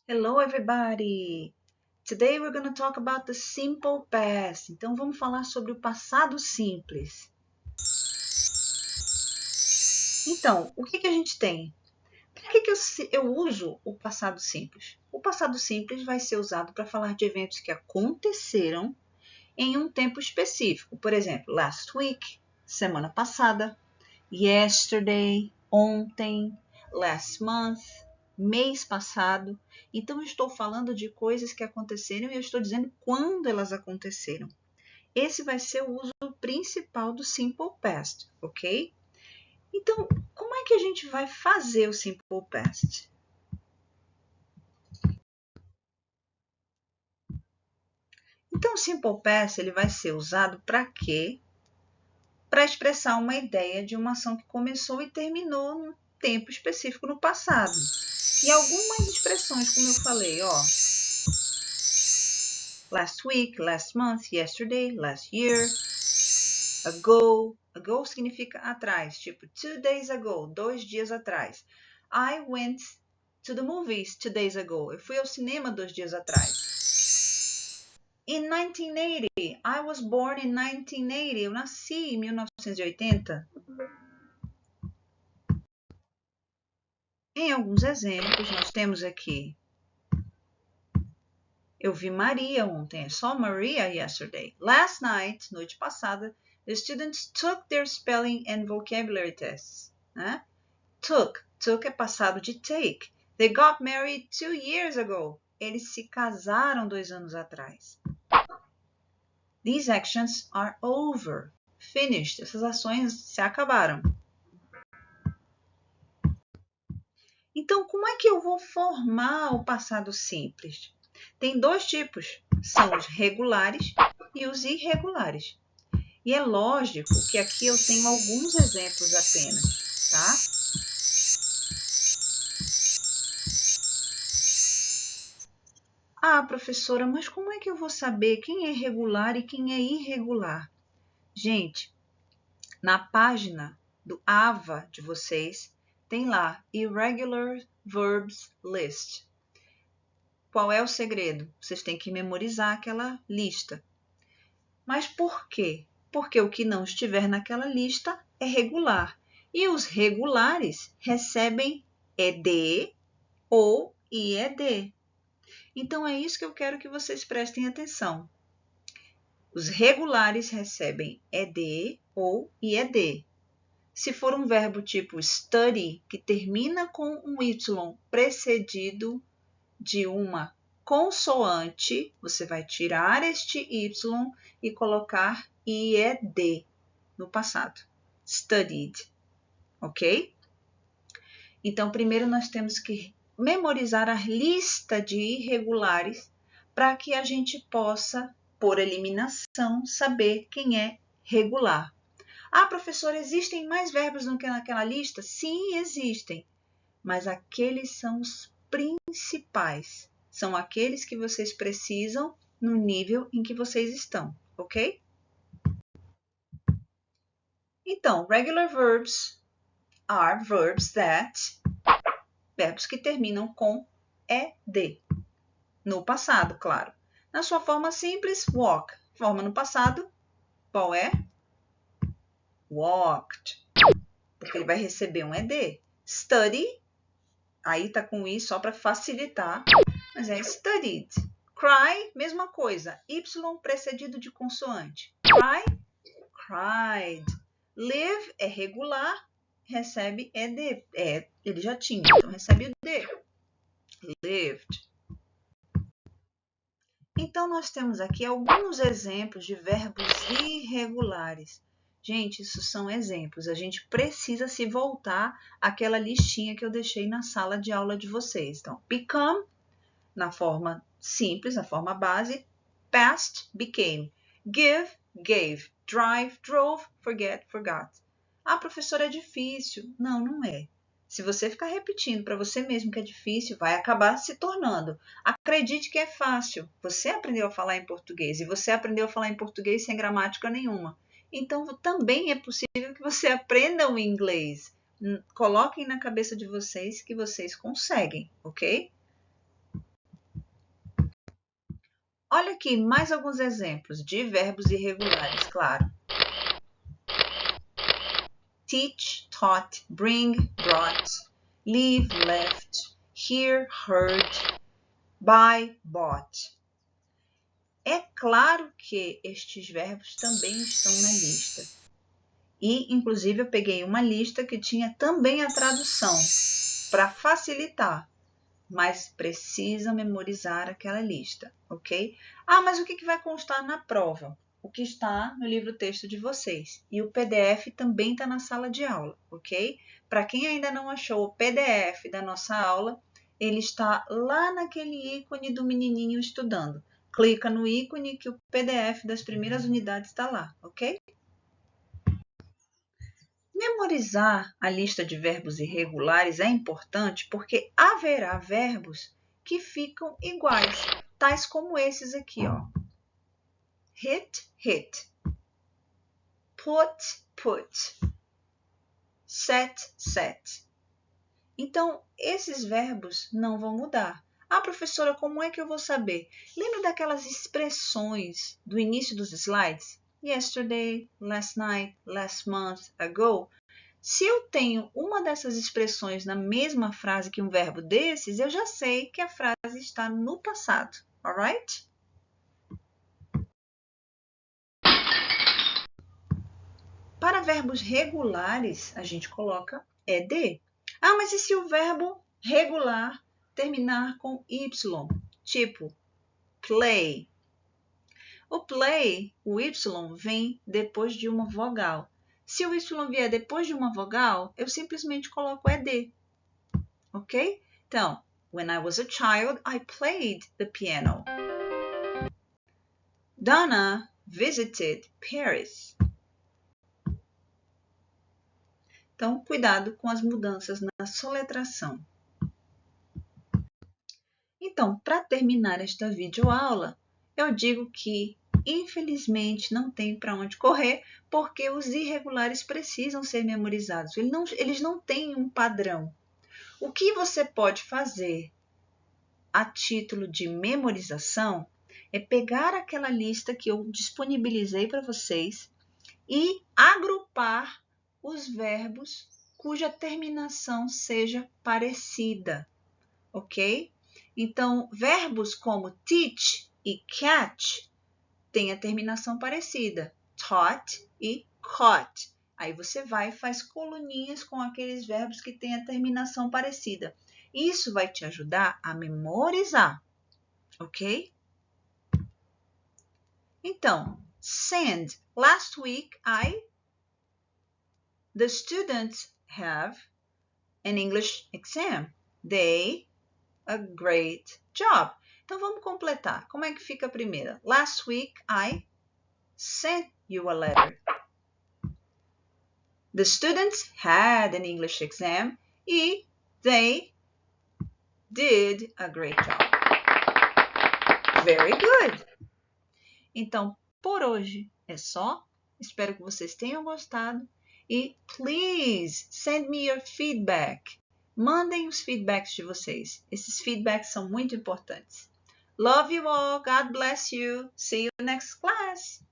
Hello, everybody! Today we're going to talk about the simple past. Então, vamos falar sobre o passado simples. Então, o que a gente tem? Para que eu uso o passado simples? O passado simples vai ser usado para falar de eventos que aconteceram em um tempo específico. Por exemplo, last week, semana passada, yesterday, ontem, last month, mês passado. Então, eu estou falando de coisas que aconteceram e eu estou dizendo quando elas aconteceram. Esse vai ser o uso principal do simple past, ok? Então, como é que a gente vai fazer o simple past? Então, o simple past ele vai ser usado para quê? Para expressar uma ideia de uma ação que começou e terminou num tempo específico no passado. E algumas expressões, como eu falei, last week, last month, yesterday, last year, ago. Ago significa atrás, tipo 2 days ago, 2 dias atrás. I went to the movies 2 days ago. Eu fui ao cinema 2 dias atrás. In 1980, I was born in 1980. Eu nasci em 1980. Em alguns exemplos, nós temos aqui eu vi Maria ontem. I saw Maria yesterday. Last night, noite passada, the students took their spelling and vocabulary tests. Né? Took é passado de take. They got married 2 years ago. Eles se casaram 2 anos atrás. These actions are over. Finished. Essas ações se acabaram. Então, como é que eu vou formar o passado simples? Tem 2 tipos, são os regulares e os irregulares. E é lógico que aqui eu tenho alguns exemplos apenas, tá? Ah, professora, mas como é que eu vou saber quem é regular e quem é irregular? Gente, na página do AVA de vocês, tem lá Irregular Verbs List. Qual é o segredo? Vocês têm que memorizar aquela lista. Mas por quê? Porque o que não estiver naquela lista é regular. E os regulares recebem ED ou IED. Então, é isso que eu quero que vocês prestem atenção. Os regulares recebem ED ou IED. Se for um verbo tipo study, que termina com um Y precedido de uma consoante, você vai tirar este Y e colocar IED no passado. Studied, ok? Então, primeiro nós temos que memorizar a lista de irregulares para que a gente possa, por eliminação, saber quem é regular. Ah, professora, existem mais verbos do que naquela lista? Sim, existem, mas aqueles são os principais. São aqueles que vocês precisam no nível em que vocês estão, ok? Então, regular verbs are verbs that, verbos que terminam com ED. No passado, claro. Na sua forma simples, walk. Forma no passado, qual é? Walked. Porque ele vai receber um ED. Study, aí tá com I só para facilitar, mas é studied. Cry, mesma coisa. Y precedido de consoante. Cry, cried. Live é regular, recebe ED. Ele já tinha, então recebe o D. Lived. Então, nós temos aqui alguns exemplos de verbos irregulares. Gente, isso são exemplos. A gente precisa se voltar àquela listinha que eu deixei na sala de aula de vocês. Então, become, na forma simples, na forma base. Past, became. Give, gave. Drive, drove. Forget, forgot. Ah, professora, é difícil. Não, não é. Se você ficar repetindo para você mesmo que é difícil, vai acabar se tornando. Acredite que é fácil. Você aprendeu a falar em português e você aprendeu a falar em português sem gramática nenhuma. Então, também é possível que você aprenda o inglês. Coloquem na cabeça de vocês que vocês conseguem, ok? Olha aqui mais alguns exemplos de verbos irregulares, claro. Teach, taught, bring, brought, leave, left, hear, heard, buy, bought. É claro que estes verbos também estão na lista. E, inclusive, eu peguei uma lista que tinha também a tradução, para facilitar. Mas precisa memorizar aquela lista, ok? Ah, mas o que vai constar na prova? O que está no livro-texto de vocês. E o PDF também está na sala de aula, ok? Para quem ainda não achou o PDF da nossa aula, ele está lá naquele ícone do menininho estudando. Clica no ícone que o PDF das primeiras unidades está lá, ok? Memorizar a lista de verbos irregulares é importante porque haverá verbos que ficam iguais, tais como esses aqui, ó. Hit, hit. Put, put. Set, set. Então, esses verbos não vão mudar. Ah, professora, como é que eu vou saber? Lembra daquelas expressões do início dos slides? Yesterday, last night, last month, ago. Se eu tenho uma dessas expressões na mesma frase que um verbo desses, eu já sei que a frase está no passado, alright? Para verbos regulares, a gente coloca ed. Ah, mas e se o verbo regular terminar com y? Tipo, play. O play, o y, vem depois de uma vogal. Se o y vier depois de uma vogal, eu simplesmente coloco ed. Ok? Então, when I was a child, I played the piano. Donna visited Paris. Então, cuidado com as mudanças na soletração. Então, para terminar esta videoaula, eu digo que, infelizmente, não tem para onde correr, porque os irregulares precisam ser memorizados. Eles não têm um padrão. O que você pode fazer a título de memorização é pegar aquela lista que eu disponibilizei para vocês e agrupar os verbos cuja terminação seja parecida, ok? Então, verbos como teach e catch têm a terminação parecida, taught e caught. Aí você vai e faz coluninhas com aqueles verbos que têm a terminação parecida. Isso vai te ajudar a memorizar, ok? Então, send. Last week, the students have an English exam. They a great job. Então, vamos completar. Como é que fica a primeira? Last week, I sent you a letter. The students had an English exam e they did a great job. Very good. Então, por hoje é só. Espero que vocês tenham gostado. E, please, send me your feedback. Mandem os feedbacks de vocês. Esses feedbacks são muito importantes. Love you all. God bless you. See you next class.